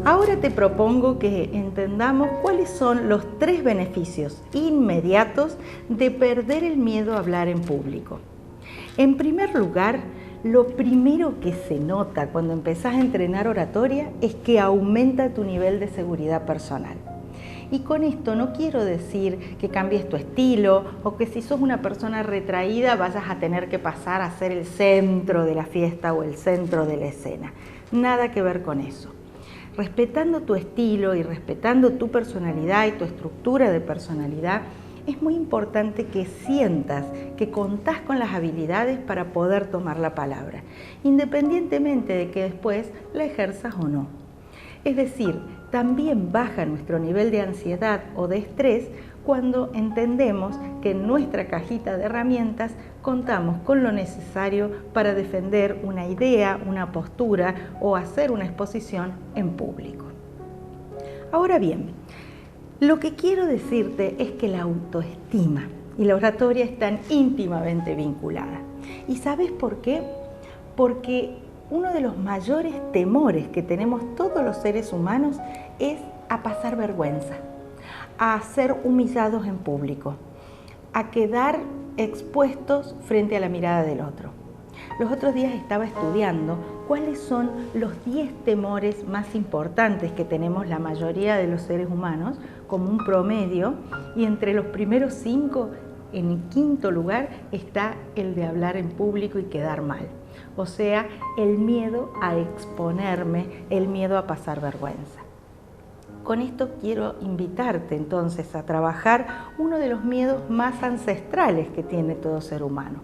Ahora te propongo que entendamos cuáles son los 3 beneficios inmediatos de perder el miedo a hablar en público. En primer lugar, lo primero que se nota cuando empezás a entrenar oratoria es que aumenta tu nivel de seguridad personal. Y con esto no quiero decir que cambies tu estilo o que si sos una persona retraída vayas a tener que pasar a ser el centro de la fiesta o el centro de la escena. Nada que ver con eso. Respetando tu estilo y respetando tu personalidad y tu estructura de personalidad, es muy importante que sientas que contás con las habilidades para poder tomar la palabra, independientemente de que después la ejerzas o no. Es decir, también baja nuestro nivel de ansiedad o de estrés cuando entendemos que en nuestra cajita de herramientas contamos con lo necesario para defender una idea, una postura o hacer una exposición en público. Ahora bien, lo que quiero decirte es que la autoestima y la oratoria están íntimamente vinculadas. ¿Y sabes por qué? Porque uno de los mayores temores que tenemos todos los seres humanos es a pasar vergüenza, a ser humillados en público, a quedar expuestos frente a la mirada del otro. Los otros días estaba estudiando cuáles son los 10 temores más importantes que tenemos la mayoría de los seres humanos como un promedio, y entre los primeros 5, en el 5.º lugar, está el de hablar en público y quedar mal. O sea, el miedo a exponerme, el miedo a pasar vergüenza. Con esto quiero invitarte entonces a trabajar uno de los miedos más ancestrales que tiene todo ser humano.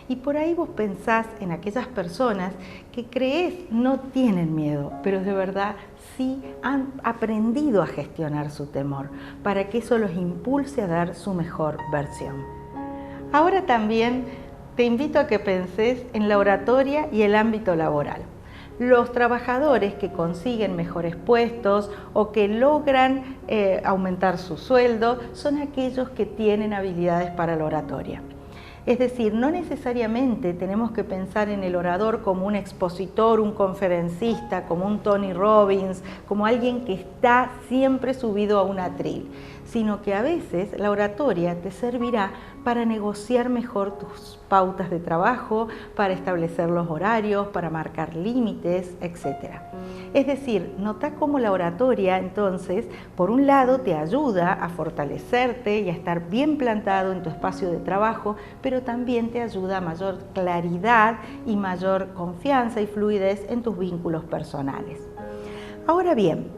Y por ahí vos pensás en aquellas personas que creés no tienen miedo, pero de verdad sí han aprendido a gestionar su temor para que eso los impulse a dar su mejor versión. Ahora también te invito a que penses en la oratoria y el ámbito laboral. Los trabajadores que consiguen mejores puestos o que logran aumentar su sueldo son aquellos que tienen habilidades para la oratoria. Es decir, no necesariamente tenemos que pensar en el orador como un expositor, un conferencista, como un Tony Robbins, como alguien que está siempre subido a un atril, sino que a veces la oratoria te servirá para negociar mejor tus pautas de trabajo, para establecer los horarios, para marcar límites, etc. Es decir, nota cómo la oratoria entonces, por un lado, te ayuda a fortalecerte y a estar bien plantado en tu espacio de trabajo, pero también te ayuda a mayor claridad y mayor confianza y fluidez en tus vínculos personales. Ahora bien,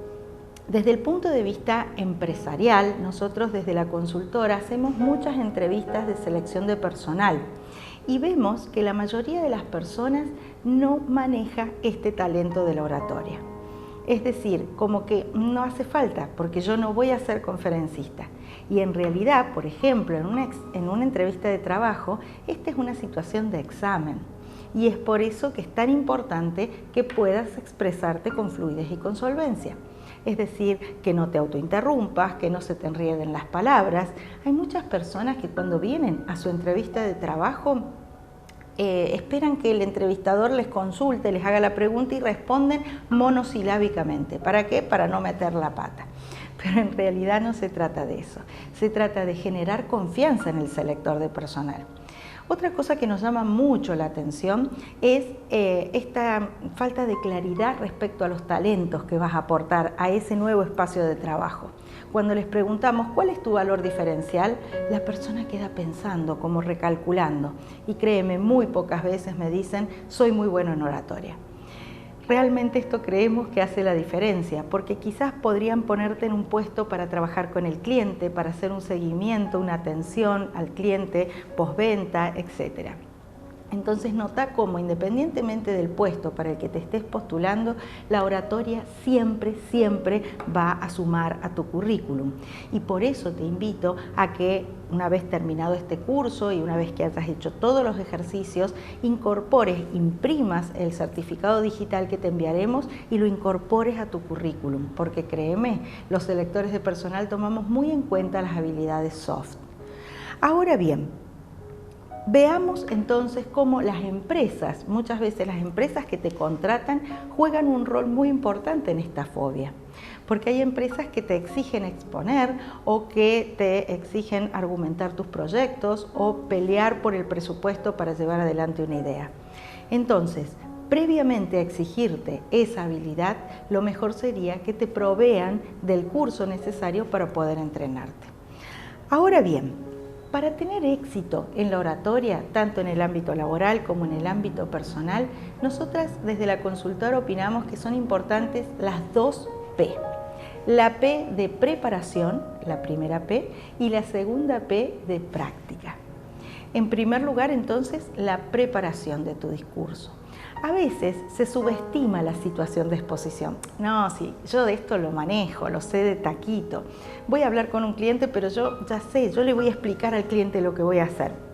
desde el punto de vista empresarial, nosotros desde la consultora hacemos muchas entrevistas de selección de personal y vemos que la mayoría de las personas no maneja este talento de la oratoria. Es decir, como que no hace falta, porque yo no voy a ser conferencista. Y en realidad, por ejemplo, en una entrevista de trabajo, esta es una situación de examen. Y es por eso que es tan importante que puedas expresarte con fluidez y con solvencia. Es decir, que no te autointerrumpas, que no se te enrieden las palabras. Hay muchas personas que cuando vienen a su entrevista de trabajo esperan que el entrevistador les consulte, les haga la pregunta y responden monosilábicamente. ¿Para qué? Para no meter la pata. Pero en realidad no se trata de eso. Se trata de generar confianza en el selector de personal. Otra cosa que nos llama mucho la atención es esta falta de claridad respecto a los talentos que vas a aportar a ese nuevo espacio de trabajo. Cuando les preguntamos cuál es tu valor diferencial, la persona queda pensando, como recalculando. Y créeme, muy pocas veces me dicen, soy muy bueno en oratoria. Realmente esto creemos que hace la diferencia, porque quizás podrían ponerte en un puesto para trabajar con el cliente, para hacer un seguimiento, una atención al cliente, postventa, etc. Entonces nota cómo, independientemente del puesto para el que te estés postulando, la oratoria siempre va a sumar a tu currículum. Y por eso te invito a que una vez terminado este curso y una vez que hayas hecho todos los ejercicios, imprimas el certificado digital que te enviaremos y lo incorpores a tu currículum, porque créeme, los selectores de personal tomamos muy en cuenta las habilidades soft. Ahora bien, Veamos entonces cómo las empresas, muchas veces las empresas que te contratan, juegan un rol muy importante en esta fobia. Porque hay empresas que te exigen exponer o que te exigen argumentar tus proyectos o pelear por el presupuesto para llevar adelante una idea. Entonces, previamente a exigirte esa habilidad, lo mejor sería que te provean del curso necesario para poder entrenarte. Ahora bien, para tener éxito en la oratoria, tanto en el ámbito laboral como en el ámbito personal, nosotras desde la consultora opinamos que son importantes las dos P. La P de preparación, la primera P, y la segunda P de práctica. En primer lugar, entonces, la preparación de tu discurso. A veces se subestima la situación de exposición. No, sí, yo de esto lo manejo, lo sé de taquito. Voy a hablar con un cliente, pero yo ya sé, yo le voy a explicar al cliente lo que voy a hacer.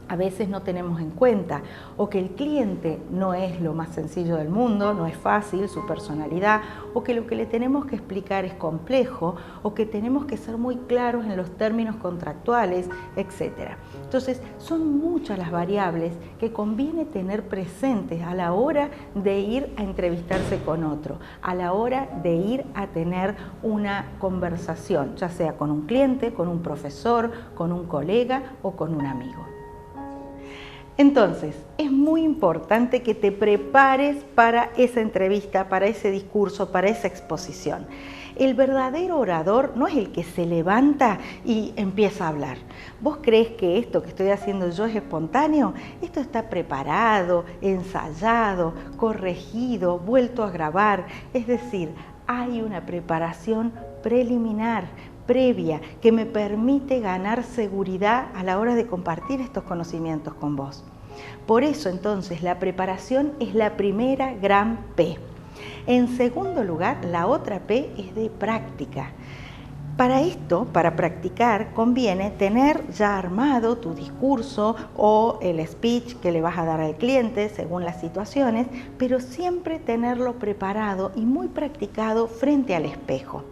A veces no tenemos en cuenta o que el cliente no es lo más sencillo del mundo, no es fácil su personalidad, o que lo que le tenemos que explicar es complejo, o que tenemos que ser muy claros en los términos contractuales, etc. Entonces, son muchas las variables que conviene tener presentes a la hora de ir a entrevistarse con otro, a la hora de ir a tener una conversación, ya sea con un cliente, con un profesor, con un colega o con un amigo. Entonces, es muy importante que te prepares para esa entrevista, para ese discurso, para esa exposición. El verdadero orador no es el que se levanta y empieza a hablar. ¿Vos crees que esto que estoy haciendo yo es espontáneo? Esto está preparado, ensayado, corregido, vuelto a grabar. Es decir, hay una preparación preliminar, previa, que me permite ganar seguridad a la hora de compartir estos conocimientos con vos. Por eso, entonces, la preparación es la primera gran P. En segundo lugar, la otra P es de práctica. Para esto, para practicar, conviene tener ya armado tu discurso o el speech que le vas a dar al cliente según las situaciones, pero siempre tenerlo preparado y muy practicado frente al espejo.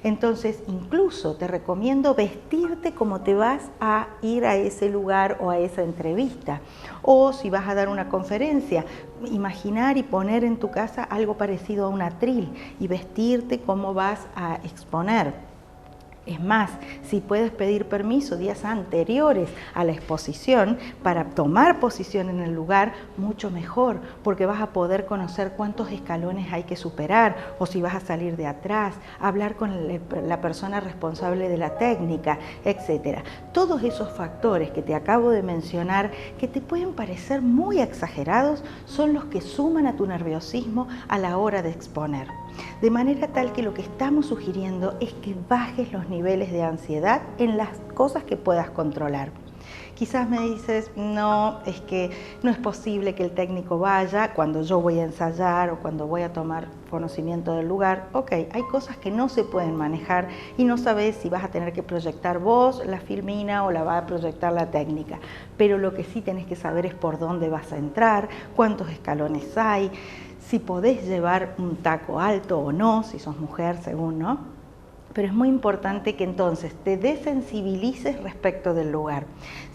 Entonces, incluso te recomiendo vestirte como te vas a ir a ese lugar o a esa entrevista. O si vas a dar una conferencia, imaginar y poner en tu casa algo parecido a un atril y vestirte como vas a exponer. Es más, si puedes pedir permiso días anteriores a la exposición para tomar posición en el lugar, mucho mejor, porque vas a poder conocer cuántos escalones hay que superar, o si vas a salir de atrás, hablar con la persona responsable de la técnica, etc. Todos esos factores que te acabo de mencionar, que te pueden parecer muy exagerados, son los que suman a tu nerviosismo a la hora de exponer. De manera tal que lo que estamos sugiriendo es que bajes los niveles de ansiedad en las cosas que puedas controlar. Quizás me dices, no, es que no es posible que el técnico vaya cuando yo voy a ensayar o cuando voy a tomar conocimiento del lugar. Ok, hay cosas que no se pueden manejar y no sabes si vas a tener que proyectar vos la filmina o la va a proyectar la técnica. Pero lo que sí tenés que saber es por dónde vas a entrar, cuántos escalones hay, si podés llevar un taco alto o no, si sos mujer, según, ¿no? Pero es muy importante que entonces te desensibilices respecto del lugar.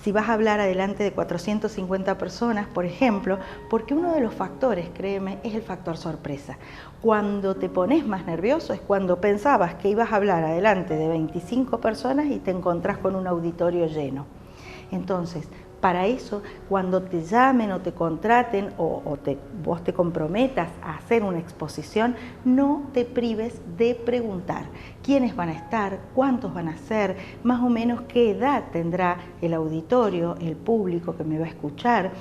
Si vas a hablar adelante de 450 personas, por ejemplo, porque uno de los factores, créeme, es el factor sorpresa. Cuando te pones más nervioso es cuando pensabas que ibas a hablar adelante de 25 personas y te encontrás con un auditorio lleno. Entonces, para eso, cuando te llamen o te contraten vos te comprometas a hacer una exposición, no te prives de preguntar quiénes van a estar, cuántos van a ser, más o menos qué edad tendrá el auditorio, el público que me va a escuchar,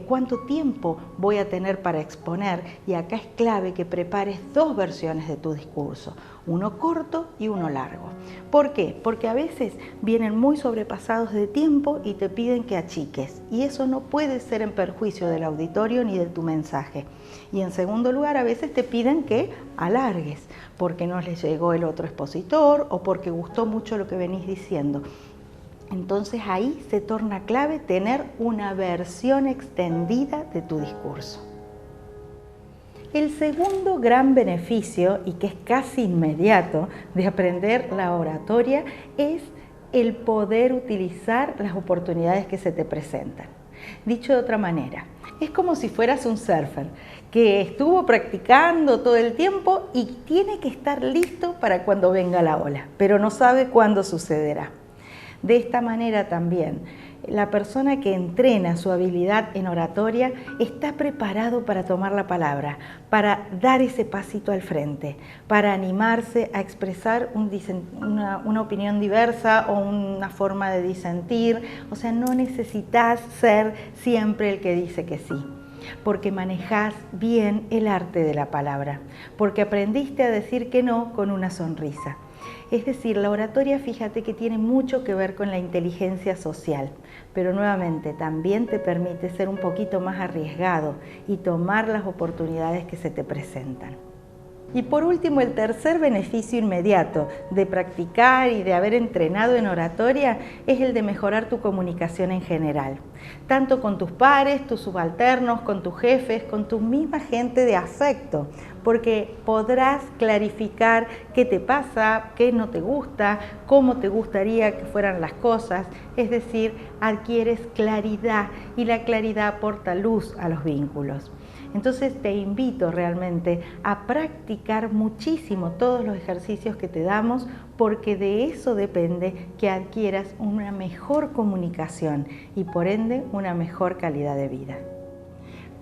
cuánto tiempo voy a tener para exponer, y acá es clave que prepares dos versiones de tu discurso, uno corto y uno largo. ¿Por qué? Porque a veces vienen muy sobrepasados de tiempo y te piden que achiques, y eso no puede ser en perjuicio del auditorio ni de tu mensaje. Y en segundo lugar, a veces te piden que alargues, porque no les llegó el otro expositor o porque gustó mucho lo que venís diciendo. Entonces ahí se torna clave tener una versión extendida de tu discurso. El segundo gran beneficio, y que es casi inmediato, de aprender la oratoria es el poder utilizar las oportunidades que se te presentan. Dicho de otra manera, es como si fueras un surfer que estuvo practicando todo el tiempo y tiene que estar listo para cuando venga la ola, pero no sabe cuándo sucederá. De esta manera también, la persona que entrena su habilidad en oratoria está preparado para tomar la palabra, para dar ese pasito al frente, para animarse a expresar una opinión diversa o una forma de disentir. O sea, no necesitas ser siempre el que dice que sí, porque manejás bien el arte de la palabra, porque aprendiste a decir que no con una sonrisa. Es decir, la oratoria, fíjate que tiene mucho que ver con la inteligencia social, pero nuevamente también te permite ser un poquito más arriesgado y tomar las oportunidades que se te presentan. Y por último, el tercer beneficio inmediato de practicar y de haber entrenado en oratoria es el de mejorar tu comunicación en general, tanto con tus pares, tus subalternos, con tus jefes, con tu misma gente de afecto, porque podrás clarificar qué te pasa, qué no te gusta, cómo te gustaría que fueran las cosas, es decir, adquieres claridad y la claridad aporta luz a los vínculos. Entonces te invito realmente a practicar muchísimo todos los ejercicios que te damos, porque de eso depende que adquieras una mejor comunicación y por ende una mejor calidad de vida.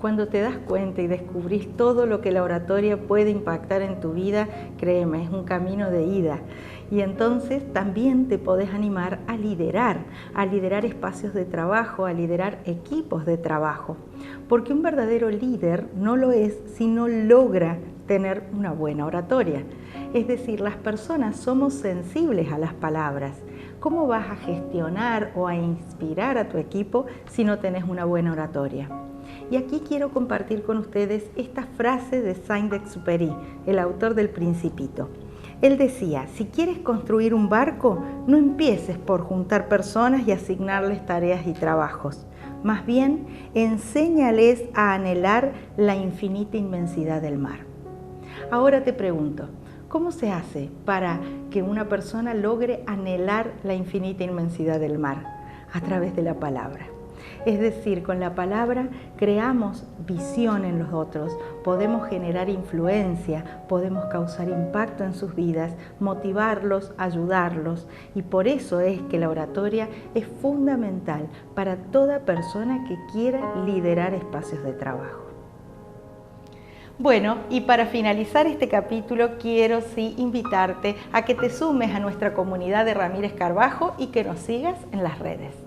Cuando te das cuenta y descubrís todo lo que la oratoria puede impactar en tu vida, créeme, es un camino de ida. Y entonces también te podés animar a liderar espacios de trabajo, a liderar equipos de trabajo. Porque un verdadero líder no lo es si no logra tener una buena oratoria. Es decir, las personas somos sensibles a las palabras. ¿Cómo vas a gestionar o a inspirar a tu equipo si no tenés una buena oratoria? Y aquí quiero compartir con ustedes esta frase de Saint-Exupéry, el autor del Principito. Él decía, si quieres construir un barco, no empieces por juntar personas y asignarles tareas y trabajos. Más bien, enséñales a anhelar la infinita inmensidad del mar. Ahora te pregunto, ¿cómo se hace para que una persona logre anhelar la infinita inmensidad del mar? A través de la palabra. Es decir, con la palabra creamos visión en los otros, podemos generar influencia, podemos causar impacto en sus vidas, motivarlos, ayudarlos, y por eso es que la oratoria es fundamental para toda persona que quiera liderar espacios de trabajo. Bueno, y para finalizar este capítulo quiero invitarte a que te sumes a nuestra comunidad de Ramírez Carbajo y que nos sigas en las redes.